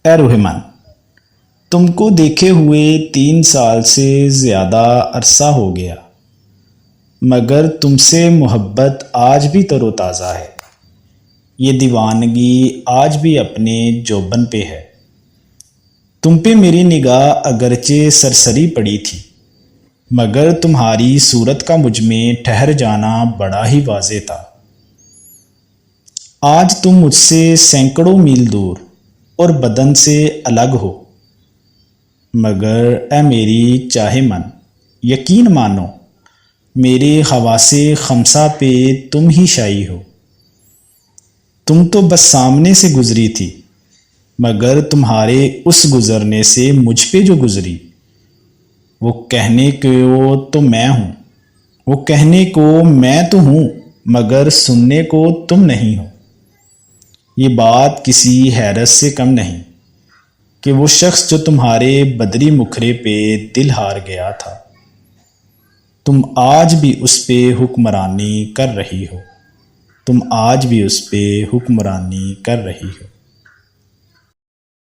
اے روحمان، تم کو دیکھے ہوئے 3 سال سے زیادہ عرصہ ہو گیا، مگر تم سے محبت آج بھی تر و تازہ ہے۔ یہ دیوانگی آج بھی اپنے جوبن پہ ہے۔ تم پہ میری نگاہ اگرچہ سرسری پڑی تھی، مگر تمہاری صورت کا مجھ میں ٹھہر جانا بڑا ہی واضح تھا۔ آج تم مجھ سے سینکڑوں میل دور اور بدن سے الگ ہو، مگر اے میری چاہے من، یقین مانو میرے حواس خمسہ پہ تم ہی شائع ہو۔ تم تو بس سامنے سے گزری تھی، مگر تمہارے اس گزرنے سے مجھ پہ جو گزری، وہ کہنے کو تو میں ہوں، وہ کہنے کو میں تو ہوں، مگر سننے کو تم نہیں ہو۔ یہ بات کسی حیرت سے کم نہیں کہ وہ شخص جو تمہارے بدری مکھرے پہ دل ہار گیا تھا، تم آج بھی اس پہ حکمرانی کر رہی ہو، تم آج بھی اس پہ حکمرانی کر رہی ہو۔